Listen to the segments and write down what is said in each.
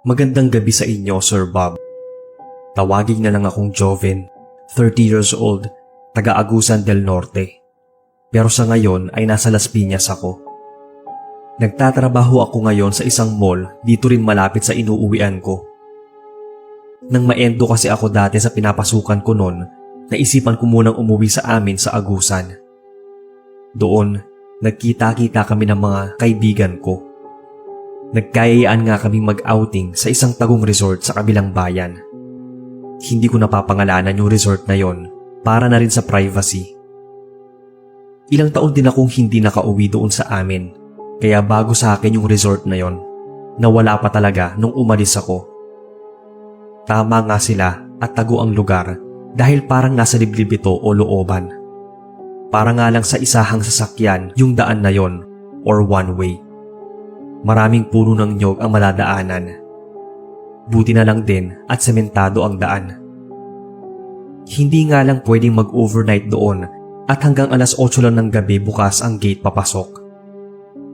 Magandang gabi sa inyo, Sir Bob. Tawagin na lang akong Joven, 30 years old, taga Agusan del Norte. Pero sa ngayon ay nasa Las Piñas ako. Nagtatrabaho ako ngayon sa isang mall dito rin malapit sa inuuwian ko. Nang maendo kasi ako dati sa pinapasukan ko noon, naisipan ko munang umuwi sa amin sa Agusan. Doon, nagkita-kita kami ng mga kaibigan ko. Nagkayayaan nga kaming mag-outing sa isang tagong resort sa kabilang bayan. Hindi ko napapangalanan yung resort na yon para na rin sa privacy. Ilang taon din akong hindi nakauwi doon sa amin, kaya bago sa akin yung resort na yon, nawala pa talaga nung umalis ako. Tama nga sila at tago ang lugar dahil parang nasa liblib ito o looban. Para nga lang sa isahang sasakyan yung daan na yon or one way. Maraming puno ng nyog ang maladaanan. Buti na lang din at sementado ang daan. Hindi nga lang pwedeng mag-overnight doon at hanggang alas 8 lang ng gabi bukas ang gate papasok.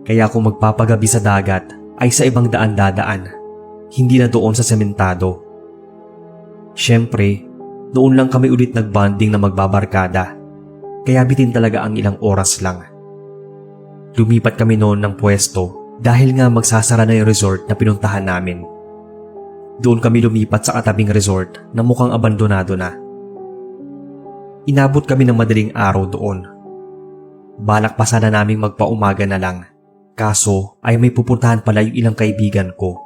Kaya kung magpapagabi sa dagat ay sa ibang daan dadaan, hindi na doon sa sementado. Siyempre, noon lang kami ulit nagbanding na magbabarkada, kaya bitin talaga ang ilang oras lang. Lumipat kami noon ng pwesto dahil nga magsasara na yung resort na pinuntahan namin. Doon kami lumipat sa katabing resort na mukhang abandonado na. Inabot kami ng madaling araw doon. Balak pa sana naming magpaumaga na lang, kaso ay may pupuntahan pala yung ilang kaibigan ko.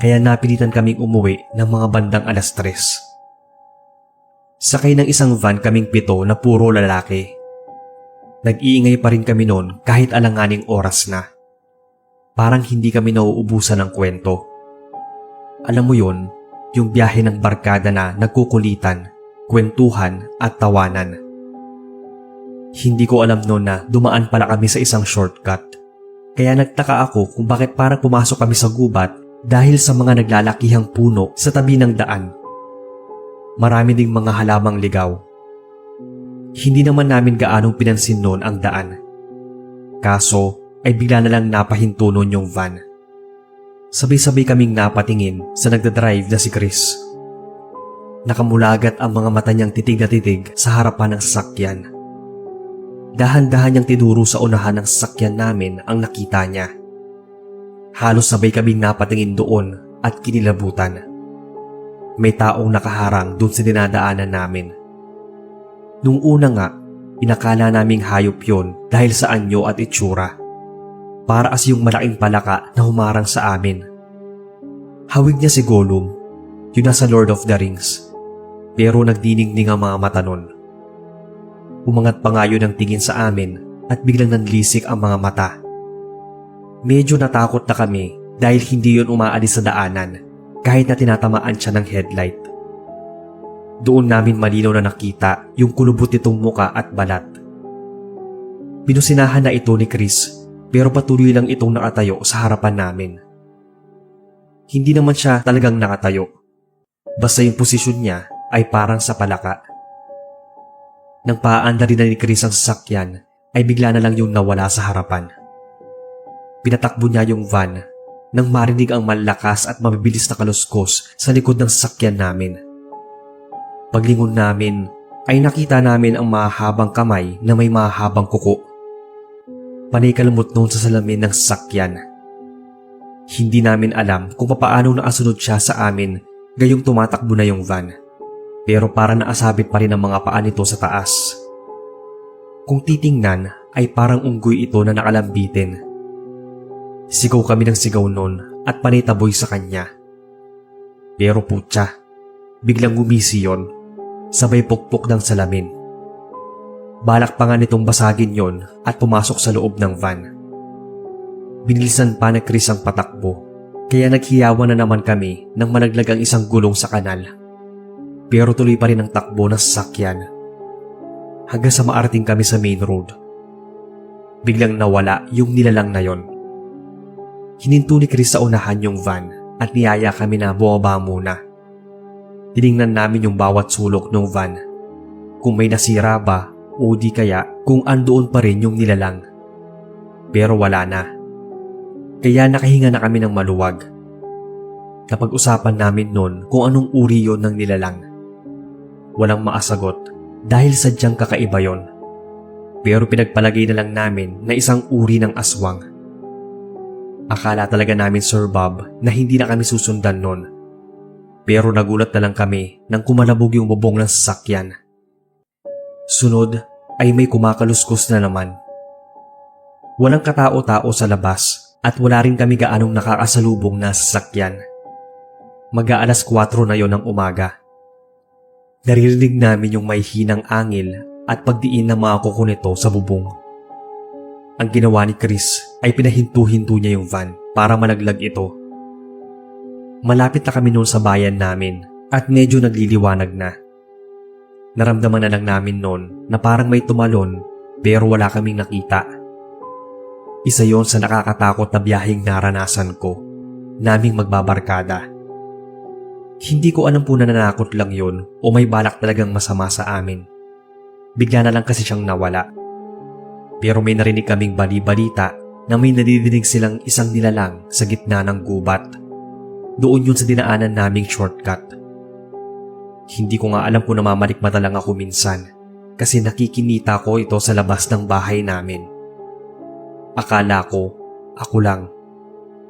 Kaya napilitan kaming umuwi ng mga bandang alas 3. Sakay ng isang van kaming 7 na puro lalaki. Nag-iingay pa rin kami noon kahit alanganing oras na. Parang hindi kami nauubusan ng kwento. Alam mo yon, yung biyahe ng barkada na nagkukulitan, kwentuhan at tawanan. Hindi ko alam noon na dumaan pala kami sa isang shortcut. Kaya nagtaka ako kung bakit parang pumasok kami sa gubat dahil sa mga naglalakihang puno sa tabi ng daan. Marami ding mga halamang ligaw. Hindi naman namin gaanong pinansin noon ang daan. Kaso ay bigla na lang napahinto noon yung van. Sabay-sabay kaming napatingin sa nagdadrive na si Chris. Nakamulagat ang mga mata niyang titig na titig sa harapan ng sasakyan. Dahan-dahan niyang tinuro sa unahan ng sasakyan namin ang nakita niya. Halos sabay kaming napatingin doon at kinilabutan. May taong nakaharang doon sa dinadaanan namin. Nung una nga, inakala naming hayop yon dahil sa anyo at itsura. Para as yung malaking palaka na humarang sa amin. Hawig niya si Gollum, yun nasa Lord of the Rings, pero nagdiningning ang mga mata nun. Umangat pa nga yun ang tingin sa amin at biglang nanlisik ang mga mata. Medyo natakot na kami dahil hindi yun umaalis sa daanan kahit na tinatamaan siya ng headlight. Doon namin malinaw na nakita yung kulubot nitong muka at balat. Binusinahan na ito ni Chris pero patuloy lang itong nakatayo sa harapan namin. Hindi naman siya talagang nakatayo. Basta yung posisyon niya ay parang sa palaka. Nang paanda rin na ni Chris ang sasakyan ay bigla na lang yung nawala sa harapan. Pinatakbo niya yung van nang marinig ang malakas at mabibilis na kaluskos sa likod ng sasakyan namin. Paglingon namin ay nakita namin ang mahahabang kamay na may mahahabang kuko. Panay kalmot noon sa salamin ng sasakyan. Hindi namin alam kung papaano naasunod siya sa amin gayong tumatakbo na yung van. Pero para naasabit pa rin ang mga paa nito sa taas. Kung titingnan ay parang unggoy ito na nakalambitin. Sigaw kami ng sigaw noon at panay taboy sa kanya. Pero putya, biglang gumisi yon, sabay pukpok ng salamin. Balak pa nga nitong basagin yon at pumasok sa loob ng van. Binilisan pa na Chris ang patakbo, kaya naghiyawan na naman kami nang malaglag ang isang gulong sa kanal. Pero tuloy pa rin ang takbo ng sasakyan. Hanggang sa maarating kami sa main road. Biglang nawala yung nilalang na yon. Hininto ni Chris sa unahan yung van at niyaya kami na bumaba muna. Tiningnan namin yung bawat sulok ng van. Kung may nasira ba o di kaya kung andoon pa rin yung nilalang. Pero wala na. Kaya nakahinga na kami ng maluwag. Napag-usapan namin noon kung anong uri yon ng nilalang. Walang maasagot dahil sadyang kakaiba yon. Pero pinagpalagay na lang namin na isang uri ng aswang. Akala talaga namin, Sir Bob, na hindi na kami susundan noon. Pero nagulat na lang kami nang kumalabog yung bubong ng sasakyan. Sunod ay may kumakaluskos na naman. Walang katao-tao sa labas at wala rin kami gaanong nakakasalubong na sasakyan. Mag-aalas 4 na yon ng umaga. Naririnig namin yung may hinang angil at pagdiin ng mga kuko nito sa bubong. Ang ginawa ni Chris ay pinahinto-hinto niya yung van para malaglag ito. Malapit na kami noon sa bayan namin at medyo nagliliwanag na. Naramdaman na lang namin noon na parang may tumalon pero wala kaming nakita. Isa yon sa nakakatakot na biyaheng naranasan ko, naming magbabarkada. Hindi ko alam kung nananakot lang yon o may balak talagang masama sa amin. Bigla na lang kasi siyang nawala. Pero may narinig kaming bali-balita na may nadidinig silang isang nilalang sa gitna ng gubat. Doon yun sa dinaanan naming shortcut. Hindi ko nga alam kung namamalikmata lang ako minsan kasi nakikinita ko ito sa labas ng bahay namin. Akala ko, ako lang.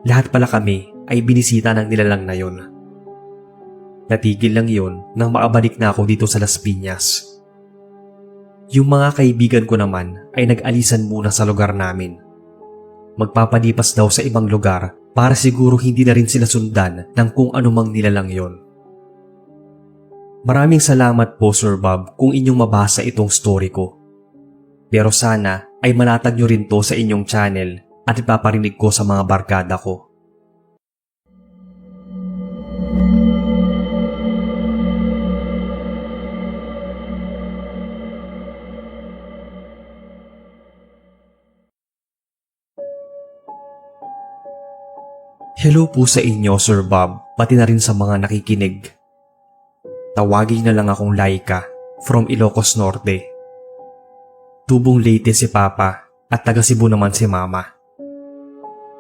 Lahat pala kami ay binisita ng nilalang na yon. Natigil lang yon nang makabalik na ako dito sa Las Piñas. Yung mga kaibigan ko naman ay nag-alisan muna sa lugar namin. Magpapalipas daw sa ibang lugar para siguro hindi na rin sila sundan ng kung anumang nilalang yon. Maraming salamat po, Sir Bob, kung inyong mabasa itong story ko. Pero sana ay malatag nyo rin to sa inyong channel at ipaparinig ko sa mga barkada ko. Hello po sa inyo, Sir Bob, pati na rin sa mga nakikinig. Tawagin na lang akong Laika from Ilocos Norte. Tubong Leyte si Papa at taga Cebu naman si Mama.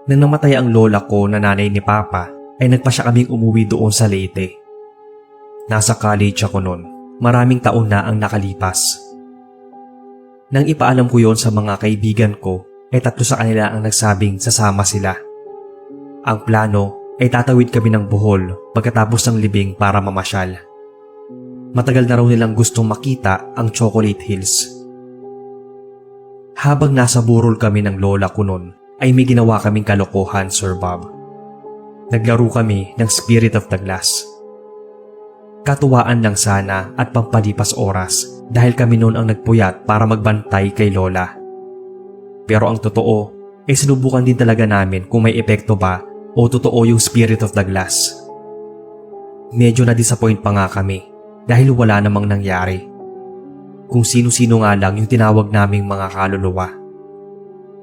Nang namatay ang lola ko na nanay ni Papa, ay nagpa siya kaming umuwi doon sa Leyte. Nasa college ako noon, maraming taon na ang nakalipas. Nang ipaalam ko yon sa mga kaibigan ko, ay 3 sa kanila ang nagsabing sasama sila. Ang plano ay tatawid kami ng Bohol pagkatapos ng libing para mamasyal. Matagal na raw nilang gustong makita ang Chocolate Hills. Habang nasa burol kami ng lola ko noon, ay may ginawa kaming kalokohan, Sir Bob. Naglaro kami ng Spirit of the Glass. Katuwaan lang sana at pampalipas oras dahil kami noon ang nagpuyat para magbantay kay lola. Pero ang totoo ay sinubukan din talaga namin kung may epekto ba o totoo yung Spirit of the Glass. Medyo na-disappoint pa nga kami dahil wala namang nangyari. Kung sino-sino nga lang yung tinawag naming mga kaluluwa.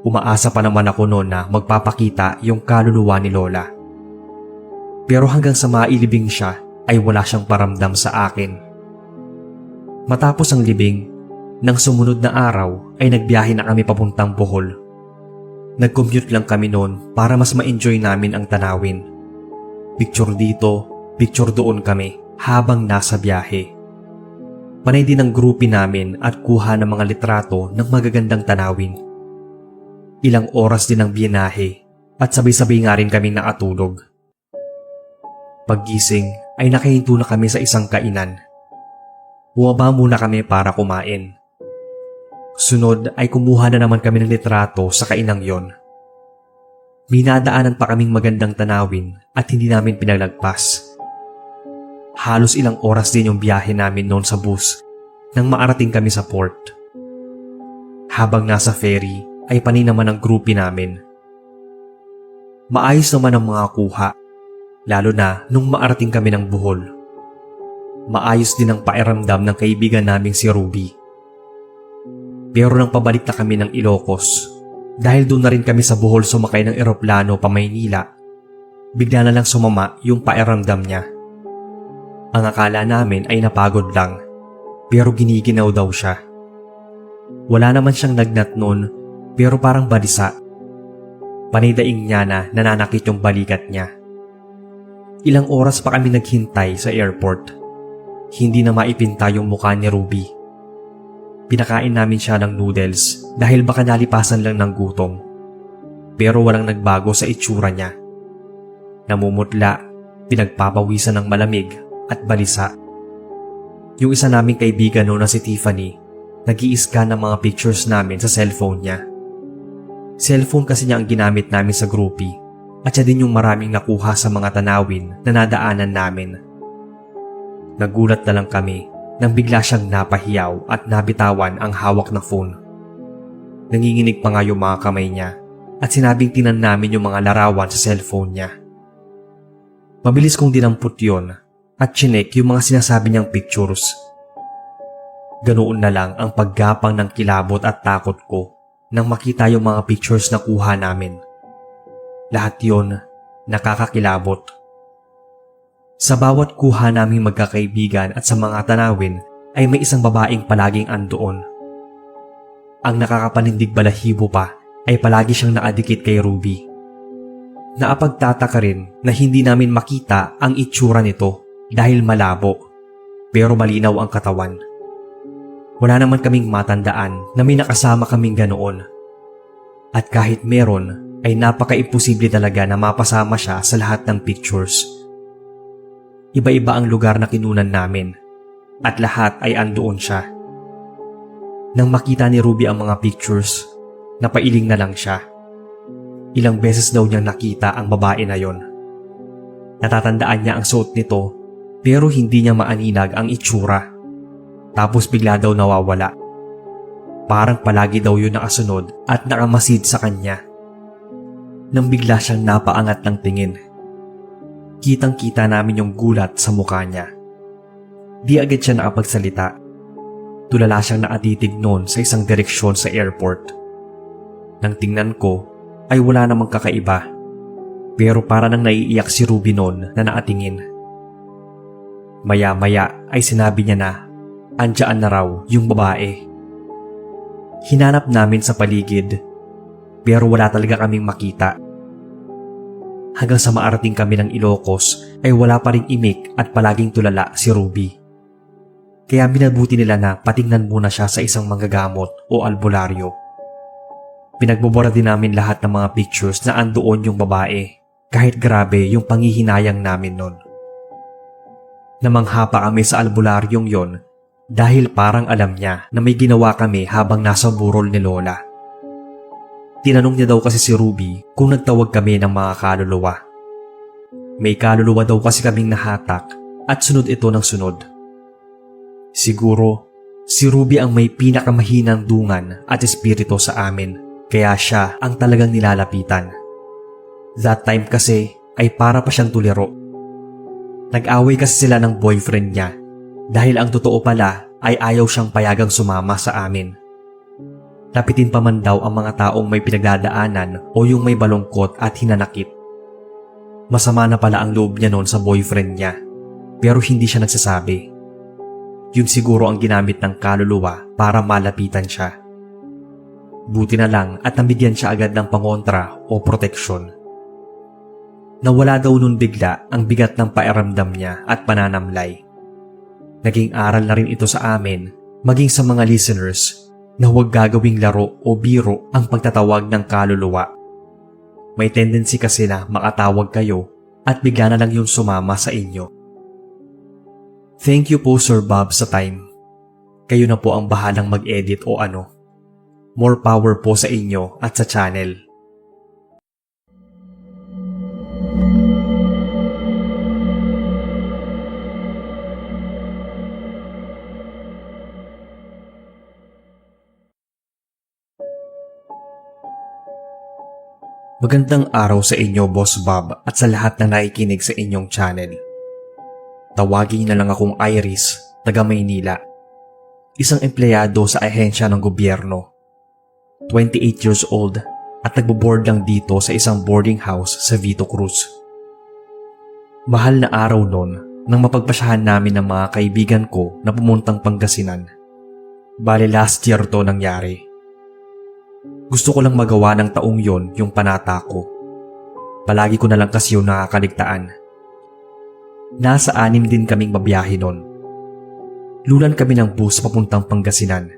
Umaasa pa naman ako noon na magpapakita yung kaluluwa ni Lola. Pero hanggang sa mailibing siya ay wala siyang paramdam sa akin. Matapos ang libing, nang sumunod na araw ay nagbiyahe na kami papuntang Bohol. Nag-commute lang kami noon para mas ma-enjoy namin ang tanawin. Picture dito, picture doon kami habang nasa biyahe. Panay din ang grupi namin at kuha ng mga litrato ng magagandang tanawin. Ilang oras din ang binahe at sabay-sabay nga rin kaming nakatulog. Paggising ay nakahinto na kami sa isang kainan. Bumaba muna kami para kumain. Sunod ay kumuha na naman kami ng litrato sa kainang yon. Minadaanan pa kaming magandang tanawin at hindi namin pinalagpas. Halos ilang oras din yung biyahe namin noon sa bus nang maarating kami sa port. Habang nasa ferry ay panay naman ang grupi namin. Maayos naman ang mga kuha, lalo na nung maarating kami ng Bohol. Maayos din ang pakiramdam ng kaibigan naming si Ruby. Pero nang pabalik na kami ng Ilocos, dahil doon na rin kami sa Bohol sumakay ng eroplano pa Maynila, bigla na lang sumama yung pakiramdam niya. Ang akala namin ay napagod lang, pero giniginaw daw siya. Wala naman siyang lagnat noon, pero parang balisa. Panay daing niya na nananakit yung balikat niya. Ilang oras pa kami naghintay sa airport. Hindi na maipinta yung mukha ni Ruby. Pinakain namin siya ng noodles dahil baka nalipasan lang ng gutom. Pero walang nagbago sa itsura niya. Namumutla, pinagpapawisan ng malamig at balisa. Yung isa naming kaibigan noon na si Tiffany, nag-i-scan ng mga pictures namin sa cellphone niya. Cellphone kasi niya ang ginamit namin sa groupie at siya din yung maraming nakuha sa mga tanawin na nadaanan namin. Nagulat na lang kami nang bigla siyang napahiyaw at nabitawan ang hawak na phone. Nanginginig pa nga yung mga kamay niya at sinabing tinan namin yung mga larawan sa cellphone niya. Mabilis kong dinampot yon at chinek yung mga sinasabi niyang pictures. Ganoon na lang ang paggapang ng kilabot at takot ko nang makita yung mga pictures na kuha namin. Lahat yon nakakakilabot. Sa bawat kuha naming magkakaibigan at sa mga tanawin ay may isang babaeng palaging andoon. Ang nakakapanindig balahibo pa ay palagi siyang nakadikit kay Ruby. Naapagtataka rin na hindi namin makita ang itsura nito dahil malabo, pero malinaw ang katawan. Wala naman kaming matandaan na may nakasama kaming ganoon. At kahit meron, ay napaka-imposible talaga na mapasama siya sa lahat ng pictures. Iba-iba ang lugar na kinunan namin, at lahat ay andoon siya. Nang makita ni Ruby ang mga pictures, napailing na lang siya. Ilang beses daw niyang nakita ang babae na yon. Natatandaan niya ang suot nito, pero hindi niya maaninag ang itsura. Tapos bigla daw nawawala. Parang palagi daw yun nakasunod at nakamasid sa kanya. Nang bigla siyang napaangat ng tingin, kitang-kita namin yung gulat sa mukha niya. Di agad siya nakapagsalita. Tulala siyang nakatitig noon sa isang direksyon sa airport. Nang tingnan ko, ay wala namang kakaiba. Pero para nang naiiyak si Ruby noon na nakatingin. Maya-maya ay sinabi niya na andiyan na raw yung babae. Hinanap namin sa paligid, pero wala talaga kaming makita. Hanggang sa maarating kami ng Ilocos ay wala pa ring imik at palaging tulala si Ruby. Kaya minabuti nila na patingnan muna siya sa isang manggagamot o albularyo. Pinagbubura din namin lahat ng mga pictures na andoon yung babae, kahit grabe yung panghihinayang namin nun. Namangha pa kami sa albularyong yon dahil parang alam niya na may ginawa kami habang nasa burol ni Lola. Tinanong niya daw kasi si Ruby kung nagtawag kami ng mga kaluluwa. May kaluluwa daw kasi kaming nahatak at sunod ito ng sunod. Siguro, si Ruby ang may pinakamahinang dungan at espiritu sa amin, kaya siya ang talagang nilalapitan. That time kasi ay para pa siyang tuliro. Nag-away kasi sila ng boyfriend niya dahil ang totoo pala ay ayaw siyang payagang sumama sa amin. Lapitin pa man daw ang mga taong may pinagdadaanan o yung may balungkot at hinanakit. Masama na pala ang loob niya noon sa boyfriend niya, pero hindi siya nagsasabi. Yun siguro ang ginamit ng kaluluwa para malapitan siya. Buti na lang at nabigyan siya agad ng pangontra o proteksyon. Nawala daw nun bigla ang bigat ng pakiramdam niya at pananamlay. Naging aral na rin ito sa amin, maging sa mga listeners, na huwag gagawing laro o biro ang pagtatawag ng kaluluwa. May tendency kasi na makatawag kayo at bigla na lang yung sumama sa inyo. Thank you po Sir Bob sa time. Kayo na po ang bahalang mag-edit o ano. More power po sa inyo at sa channel. Magandang araw sa inyo, Boss Bob, at sa lahat na nakikinig sa inyong channel. Tawagin na lang akong Iris, taga Maynila. Isang empleyado sa ahensya ng gobyerno. 28 years old at nagbo-board lang dito sa isang boarding house sa Vito Cruz. Mahal na araw noon nang mapagpasyahan namin ng mga kaibigan ko na pumuntang Pangasinan. Bale last year to nangyari. Gusto ko lang magawa ng taong yon yung panata ko. Palagi ko na lang kasi yung nakakaligtaan. Nasa 6 din kaming babiyahe nun. Lulan kami ng bus papuntang Pangasinan.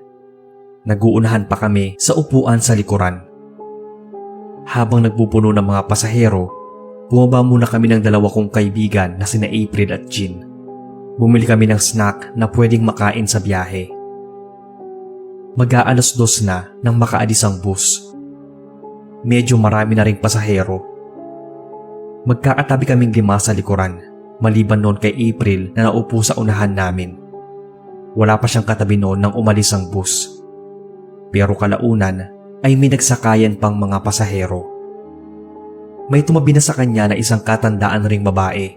Naguunahan pa kami sa upuan sa likuran. Habang nagpupuno ng mga pasahero, bumaba muna kami ng 2 kong kaibigan na sina April at Jean. Bumili kami ng snack na pwedeng makain sa biyahe. Mag-aalas 2 na nang makaalis ang bus. Medyo marami na ring pasahero. Magkakatabi kaming 5 sa likuran, maliban noon kay April na naupo sa unahan namin. Wala pa siyang katabi noon nang umalis ang bus. Pero kalaunan ay may nagsakayan pang mga pasahero. May tumabi na sa kanya na isang katandaan ring babae.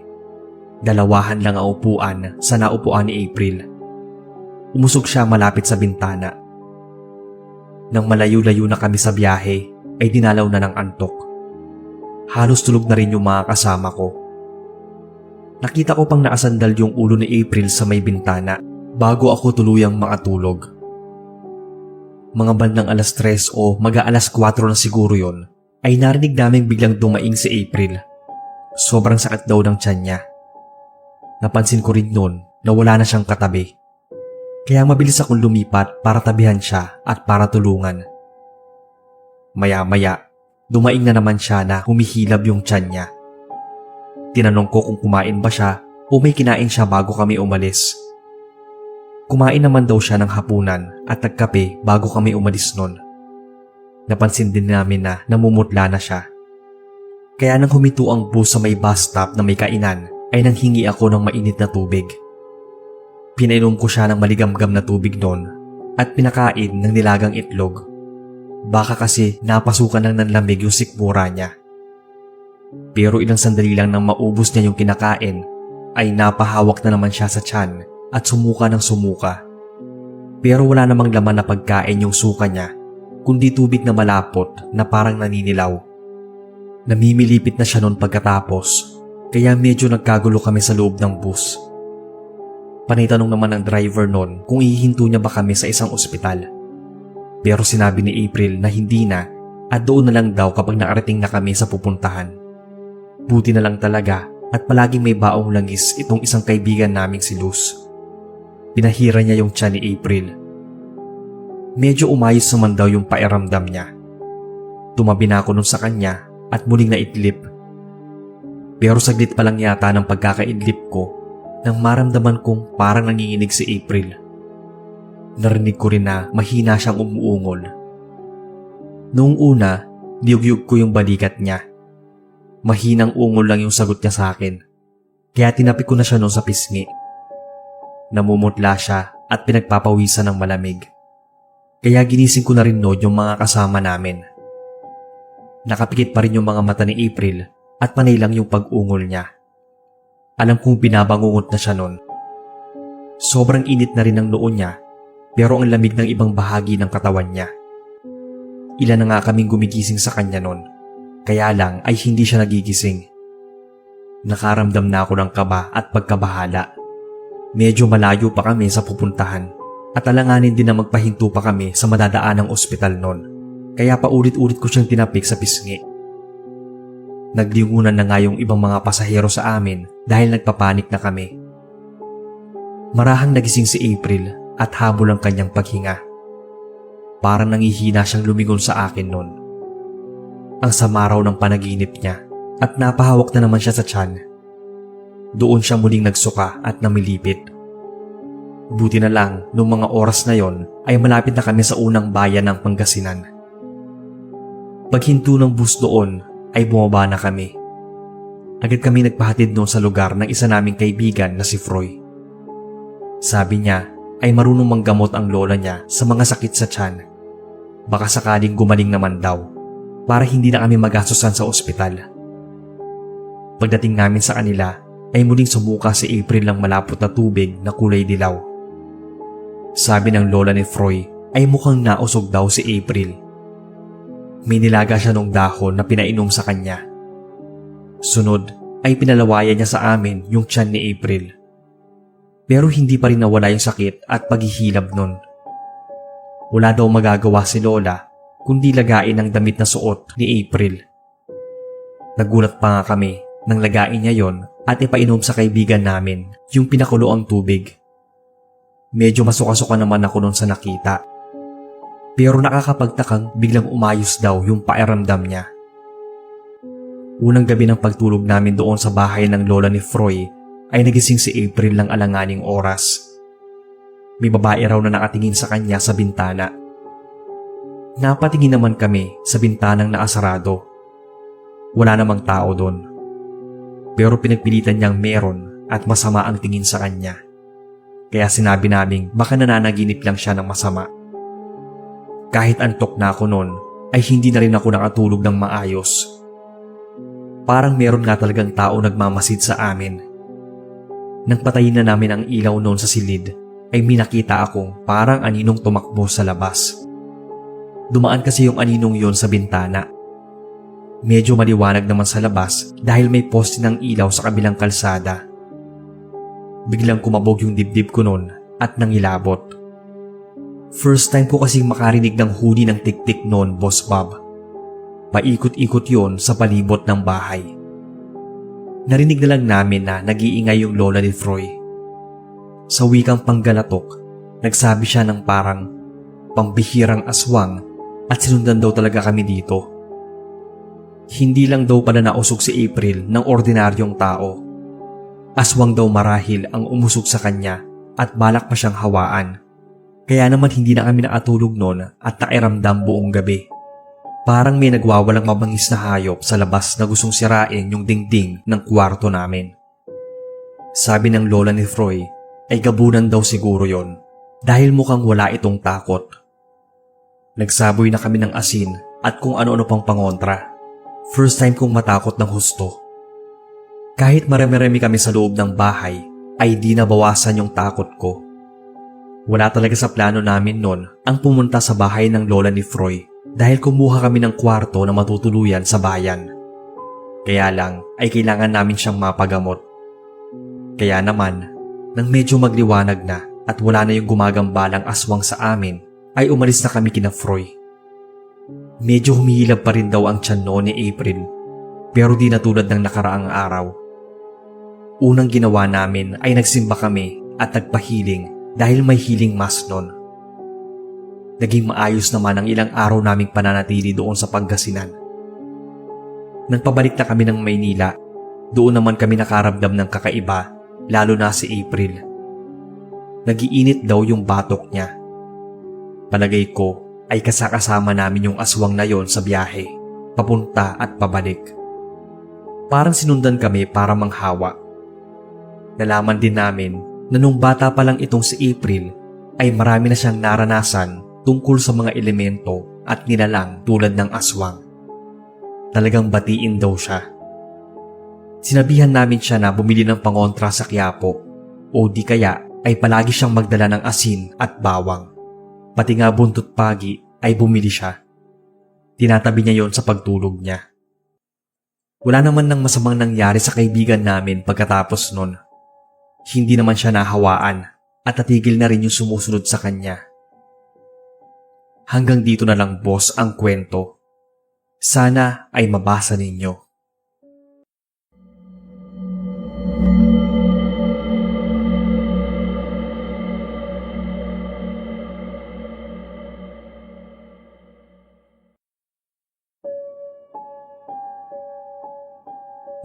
2 lang ang upuan sa naupuan ni April. Umusog siya malapit sa bintana. Nang malayo-layo na kami sa biyahe, ay dinalaw na ng antok. Halos tulog na rin yung mga kasama ko. Nakita ko pang naasandal yung ulo ni April sa may bintana bago ako tuluyang makatulog. Mga bandang alas 3 o mag-aalas 4 na siguro yon, ay narinig naming biglang dumaing si April. Sobrang sakit daw ng tiyan niya. Napansin ko rin noon na wala na siyang katabi. Kaya mabilis akong lumipat para tabihan siya at para tulungan. Maya-maya, dumaing na naman siya na humihilab yung tiyan niya. Tinanong ko kung kumain ba siya o may kinain siya bago kami umalis. Kumain naman daw siya ng hapunan at nagkape bago kami umalis nun. Napansin din namin na namumutla na siya. Kaya nang humito ang bus sa may bus stop na may kainan, ay nanghingi ako ng mainit na tubig. Pinainom ko siya ng maligamgam na tubig noon at pinakain ng nilagang itlog. Baka kasi napasukan lang ng lamig yung sikmura niya. Pero ilang sandali lang nang maubos niya yung kinakain, ay napahawak na naman siya sa tiyan at sumuka ng sumuka. Pero wala namang laman na pagkain yung suka niya, kundi tubig na malapot na parang naninilaw. Namimilipit na siya noon pagkatapos, kaya medyo nagkagulo kami sa loob ng bus. Panitanong naman ng driver noon kung ihihinto niya ba kami sa isang ospital. Pero sinabi ni April na hindi na at doon na lang daw kapag nakarating na kami sa pupuntahan. Buti na lang talaga at palaging may baong langis itong isang kaibigan naming si Luz. Pinahira niya yung tiyan ni April. Medyo umayos naman daw yung pairamdam niya. Tumabi na ako nun sa kanya at muling naitlip. Pero saglit pa lang yata ng pagkakaidlip ko nang maramdaman kong parang nanginginig si April. Narinig ko rin na mahina siyang umuungol. Noong una, niyugyug ko yung balikat niya. Mahinang ungol lang yung sagot niya sa akin, kaya tinapik ko na siya noon sa pisngi. Namumutla siya at pinagpapawisan ng malamig. Kaya ginising ko na rin noon yung mga kasama namin. Nakapikit pa rin yung mga mata ni April at panay lang yung pag-ungol niya. Alam kong binabangungot na siya noon. Sobrang init na rin ang noon niya, pero ang lamig ng ibang bahagi ng katawan niya. Ilan na nga kaming gumigising sa kanya noon, kaya lang ay hindi siya nagigising. Nakaramdam na ako ng kaba at pagkabahala. Medyo malayo pa kami sa pupuntahan at alanganin din na magpahinto pa kami sa madadaanang ospital noon, kaya paulit-ulit ko siyang tinapik sa pisngi. Naglingunan na nga yung ibang mga pasahero sa amin dahil nagpapanik na kami. Marahang nagising si April at habol ang kanyang paghinga. Parang nangihina siyang lumingon sa akin noon. Ang sama raw ng panaginip niya at napahawak na naman siya sa tiyan. Doon siya muling nagsuka at namilipit. Buti na lang noong mga oras na yon ay malapit na kami sa unang bayan ng Pangasinan. Paghinto ng bus doon ay bumaba na kami. Agad kami nagpahatid noon sa lugar ng isa naming kaibigan na si Froy. Sabi niya ay marunong manggamot ang lola niya sa mga sakit sa tiyan. Baka sakaling gumaling naman daw para hindi na kami magastusan sa ospital. Pagdating namin sa kanila ay muling sumuka si April ng malapot na tubig na kulay dilaw. Sabi ng lola ni Froy ay mukhang nausog daw si April. May nilaga siya ng dahon na pinainom sa kanya. Sunod ay pinalawayan niya sa amin yung tiyan ni April. Pero hindi pa rin nawala yung sakit at paghihilab nun. Wala daw magagawa si Lola kundi lagain ang damit na suot ni April. Nagulat pa nga kami nang lagain niya yon at ipainom sa kaibigan namin yung pinakulo ang tubig. Medyo masuka-suka naman ako noon sa nakita. Pero nakakapagtakang biglang umayos daw yung pakiramdam niya. Unang gabi ng pagtulog namin doon sa bahay ng lola ni Froy ay nagising si April ng alanganing oras. May babae raw na nakatingin sa kanya sa bintana. Napatingin naman kami sa bintanang nakasarado. Wala namang tao doon. Pero pinagpilitan niyang meron at masama ang tingin sa kanya. Kaya sinabi naming baka nananaginip lang siya ng masama. Kahit antok na ako noon ay hindi na rin ako nakatulog ng maayos. Parang meron nga talagang tao nagmamasid sa amin. Nang patayin na namin ang ilaw noon sa silid ay minakita akong parang aninong tumakbo sa labas. Dumaan kasi yung aninong yon sa bintana. Medyo maliwanag naman sa labas dahil may poste ng ilaw sa kabilang kalsada. Biglang kumabog yung dibdib ko noon at nangilabot. First time ko kasing makarinig ng huni ng tik-tik noon, Boss Bob. Paikot-ikot yon sa palibot ng bahay. Narinig na lang namin na nag-iingay yung lola ni Froy. Sa wikang Panggalatok, nagsabi siya ng parang pambihirang aswang at sinundan daw talaga kami dito. Hindi lang daw pala nausog si April ng ordinaryong tao. Aswang daw marahil ang umusog sa kanya at balak pa siyang hawaan. Kaya naman hindi na kami nakatulog noon at nakiramdam buong gabi. Parang may nagwawalang mabangis na hayop sa labas na gustong sirain yung dingding ng kwarto namin. Sabi ng lola ni Froy ay gabunan daw siguro yon dahil mukhang wala itong takot. Nagsaboy na kami ng asin at kung ano-ano pang pangontra. First time kong matakot ng husto. Kahit marami-rami kami sa loob ng bahay ay di nabawasan yung takot ko. Wala talaga sa plano namin noon ang pumunta sa bahay ng lola ni Froy dahil kumuha kami ng kwarto na matutuluyan sa bayan. Kaya lang ay kailangan namin siyang mapagamot. Kaya naman, nang medyo magliwanag na at wala na yung gumagambalang aswang sa amin, ay umalis na kami kina Froy. Medyo humihilab pa rin daw ang tiyan noon ni April, pero di na tulad ng nakaraang araw. Unang ginawa namin ay nagsimba kami at nagpahiling dahil may healing mass noon. Naging maayos naman ang ilang araw naming pananatili doon sa Pangasinan. Nang pabalik na kami ng Maynila, doon naman kami nakaramdam ng kakaiba, lalo na si April. Nagiinit daw yung batok niya. Palagay ko ay kasakasama namin yung aswang na yon sa biyahe, papunta at pabalik. Parang sinundan kami para manghawa. Nalaman din namin na nung bata pa lang itong si April ay marami na siyang naranasan tungkol sa mga elemento at nilalang tulad ng aswang. Talagang batiin daw siya. Sinabihan namin siya na bumili ng pangontra sa Quiapo o di kaya ay palagi siyang magdala ng asin at bawang. Pati nga buntot pagi ay bumili siya. Tinatabi niya yon sa pagtulog niya. Wala naman ng masamang nangyari sa kaibigan namin pagkatapos nun. Hindi naman siya nahawaan at natigil na rin yung sumusunod sa kanya. Hanggang dito na lang, boss, ang kwento. Sana ay mabasa ninyo.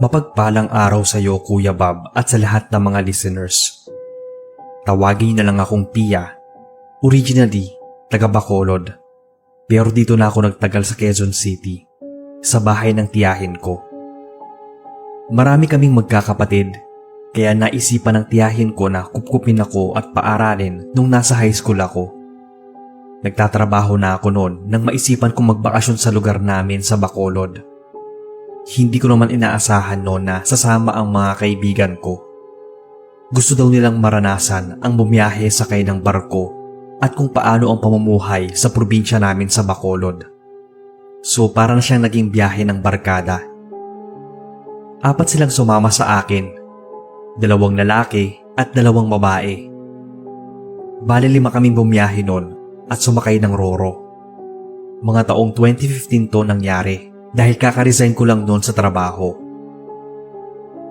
Mapagpalang araw sa iyo, Kuya Bob, at sa lahat ng mga listeners. Tawagin na lang akong Pia. Originally, taga Bacolod. Pero dito na ako nagtagal sa Quezon City, sa bahay ng tiyahin ko. Marami kaming magkakapatid, kaya naisipan ng tiyahin ko na kupkupin ako at paaralin nung nasa high school ako. Nagtatrabaho na ako noon nang maisipan kong magbakasyon sa lugar namin sa Bacolod. Hindi ko naman inaasahan noon na sasama ang mga kaibigan ko. Gusto daw nilang maranasan ang bumiyahe sakay ng barko at kung paano ang pamumuhay sa probinsya namin sa Bacolod. So para na siyang naging biyahe ng barkada. 4 silang sumama sa akin, 2 lalaki at 2 babae. Bale 5 kaming bumiyahe noon at sumakay ng Roro. Mga taong 2015 to nangyari. Dahil kaka-resign ko lang noon sa trabaho.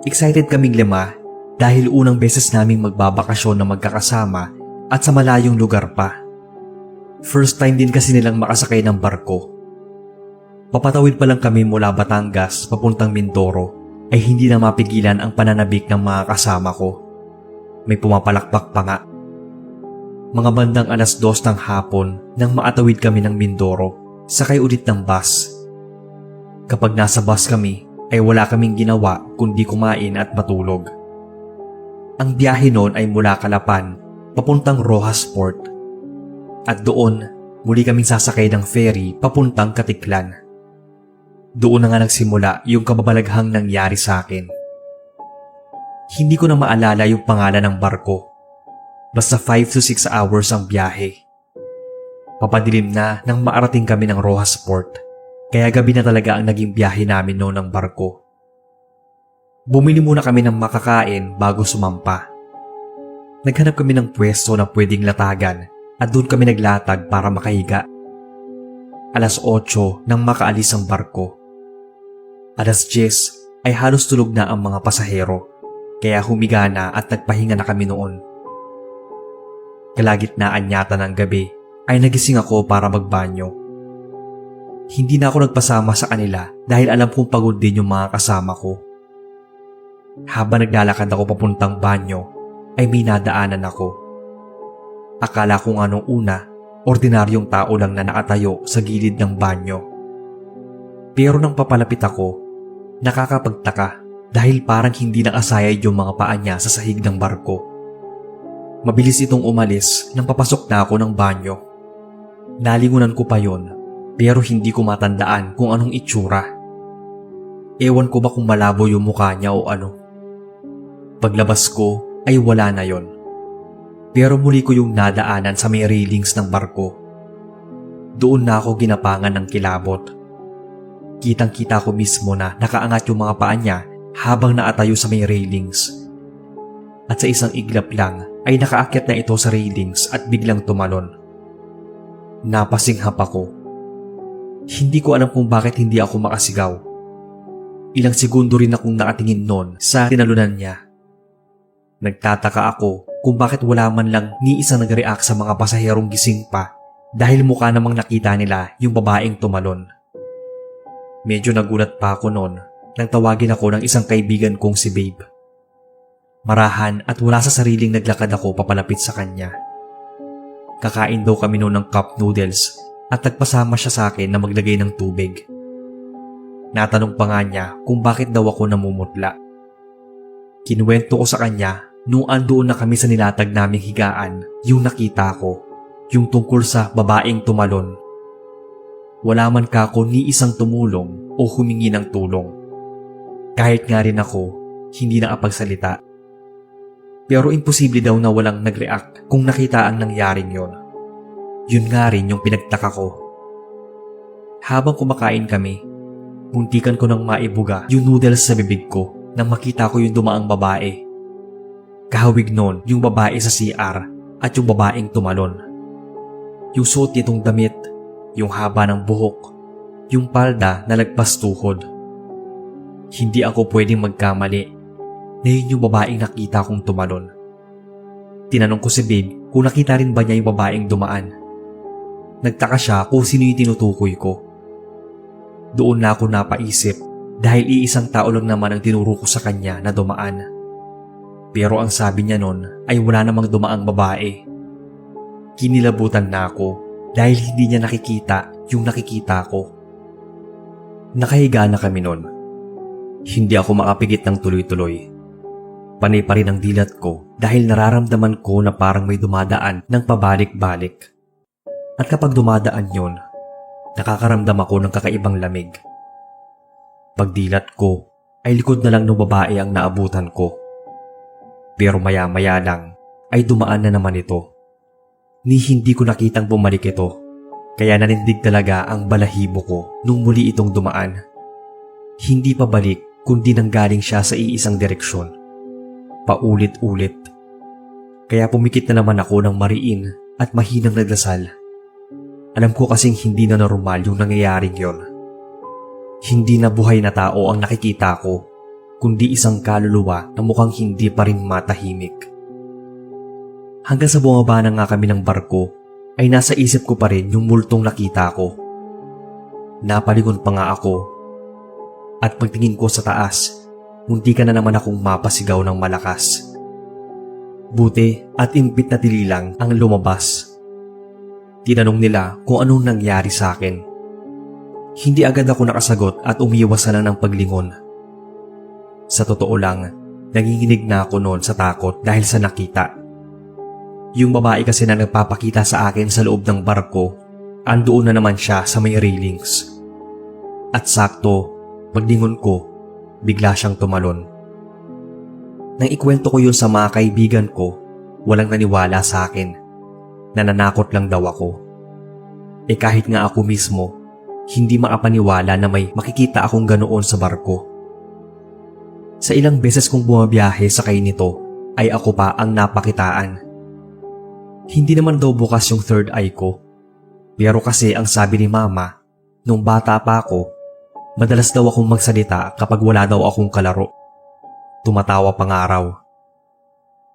Excited kaming 5 dahil unang beses naming magbabakasyon na magkakasama at sa malayong lugar pa. First time din kasi nilang makasakay ng barko. Papatawid pa lang kami mula Batangas papuntang Mindoro ay hindi na mapigilan ang pananabik ng mga kasama ko. May pumapalakpak pa nga. Mga bandang 2:00 ng hapon nang maatawid kami ng Mindoro, sakay ulit ng bus. Kapag nasa bus kami ay wala kaming ginawa kundi kumain at matulog. Ang biyahe noon ay mula Calapan papuntang Roxas Port. At doon muli kaming sasakay ng ferry papuntang Katiklan. Doon na nga nagsimula yung kababalaghang nangyari sa akin. Hindi ko na maalala yung pangalan ng barko. Basta 5 to 6 hours ang biyahe. Papadilim na nang maarating kami ng Roxas Port, kaya gabi na talaga ang naging biyahe namin noon ng barko. Bumili muna kami ng makakain bago sumampa. Naghanap kami ng pwesto na pwedeng latagan at doon kami naglatag para makahiga. 8:00 nang makaalis ang barko. 10:00 ay halos tulog na ang mga pasahero, kaya humiga na at nagpahinga na kami noon. Kalagitnaan yata ng gabi ay nagising ako para magbanyo. Hindi na ako nagpasama sa kanila dahil alam kong pagod din yung mga kasama ko. Habang naglalakad ako papuntang banyo ay may nadaanan ako. Akala ko nga nung una, ordinaryong tao lang na nakatayo sa gilid ng banyo. Pero nang papalapit ako, nakakapagtaka dahil parang hindi nakasayad yung mga paa niya sa sahig ng barko. Mabilis itong umalis nang papasok na ako ng banyo. Nalingunan ko pa yon, pero hindi ko matandaan kung anong itsura. Ewan ko ba kung malabo yung mukha niya o ano. Paglabas ko ay wala na yon. Pero muli ko yung nadaanan sa may railings ng barko. Doon na ako ginapangan ng kilabot. Kitang-kita ko mismo na nakaangat yung mga paa niya habang naatayo sa may railings. At sa isang iglap lang ay nakaakyat na ito sa railings at biglang tumalon. Napasinghap ako. Hindi ko alam kung bakit hindi ako makasigaw. Ilang segundo rin akong nakatingin noon sa tinalunan niya. Nagtataka ako kung bakit wala man lang ni isang nag-react sa mga pasaherong gising pa dahil mukha namang nakita nila yung babaeng tumalon. Medyo nagulat pa ako noon nang tawagin ako ng isang kaibigan kong si Babe. Marahan at wala sa sariling naglakad ako papalapit sa kanya. Kakain daw kami noon ng cup noodles at nagpasama siya sa akin na maglagay ng tubig. Natanong pa nga niya kung bakit daw ako namumutla. Kinuwento ko sa kanya nung andoon na kami sa nilatag naming higaan yung nakita ko, yung tungkol sa babaeng tumalon. Wala man kako ni isang tumulong o humingi ng tulong. Kahit nga rin ako, hindi nakapagsalita. Pero imposible daw na walang nag-react kung nakita ang nangyaring yon. Yun nga rin yung pinagtaka ko. Habang kumakain kami, muntikan ko nang maibuga yung noodles sa bibig ko nang makita ko yung dumaang babae. Kahawig nun yung babae sa CR at yung babaeng tumalon. Yung suot nitong damit, yung haba ng buhok, yung palda na lagpas tuhod. Hindi ako pwedeng magkamali na yun yung babaeng nakita kong tumalon. Tinanong ko si Babe kung nakita rin ba niya yung babaeng dumaan. Nagtaka siya kung sino yung tinutukoy ko. Doon na ako napaisip dahil iisang tao lang naman ang tinuro ko sa kanya na dumaan. Pero ang sabi niya nun ay wala namang dumaang babae. Kinilabutan na ako dahil hindi niya nakikita yung nakikita ko. Nakahiga na kami nun. Hindi ako makapigit ng tuloy-tuloy. Panay pa rin ang dilat ko dahil nararamdaman ko na parang may dumadaan ng pabalik-balik. At kapag dumadaan yon, nakakaramdam ako ng kakaibang lamig. Pagdilat ko ay likod na lang ng babae ang naabutan ko. Pero maya-maya lang ay dumaan na naman ito. Ni hindi ko nakitang bumalik ito, kaya nanindig talaga ang balahibo ko nung muli itong dumaan. Hindi pabalik kundi nanggaling siya sa iisang direksyon. Paulit-ulit. Kaya pumikit na naman ako ng mariin at mahinang nagdasal. Alam ko kasing hindi na normal yung nangyayaring yon. Hindi na buhay na tao ang nakikita ko, kundi isang kaluluwa na mukhang hindi pa rin matahimik. Hanggang sa bumaba na nga kami ng barko, ay nasa isip ko pa rin yung multong nakita ko. Napalingon pa nga ako. At pagtingin ko sa taas, munti ka na naman akong mapasigaw ng malakas. Buti at impit na tililang ang lumabas. Tinanong nila kung anong nangyari sa akin. Hindi agad ako nakasagot at umiwas na ng paglingon. Sa totoo lang, nanginginig na ako noon sa takot dahil sa nakita. Yung babae kasi na nagpapakita sa akin sa loob ng barko, andoon na naman siya sa may railings. At sakto, paglingon ko, bigla siyang tumalon. Nang ikwento ko yun sa mga kaibigan ko, walang naniwala sa akin. Nananakot lang daw ako. Kahit nga ako mismo, hindi makapaniwala na may makikita akong ganoon sa barko. Sa ilang beses kong bumabiyahe sakay nito, ay ako pa ang napakitaan. Hindi naman daw bukas yung third eye ko. Pero kasi ang sabi ni Mama, nung bata pa ako, madalas daw akong magsalita kapag wala daw akong kalaro. Tumatawa pa nga raw.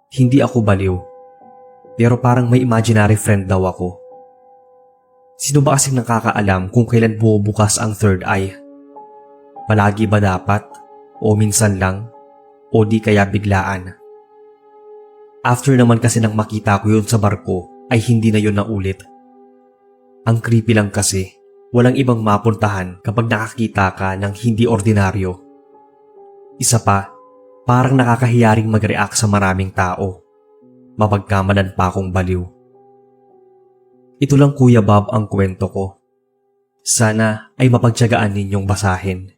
Hindi ako baliw, pero parang may imaginary friend daw ako. Sino ba kasing nakakaalam kung kailan bubukas ang third eye? Palagi ba dapat? O minsan lang? O di kaya biglaan? After naman kasi nang makita ko yun sa barko, ay hindi na yun naulit. Ang creepy lang kasi, walang ibang mapuntahan kapag nakakita ka ng hindi ordinaryo. Isa pa, parang nakakahiyaring mag-react sa maraming tao. Mapagkamalan pa akong baliw. Ito lang Kuya Bob ang kwento ko. Sana ay mapagtiyagaan ninyong basahin.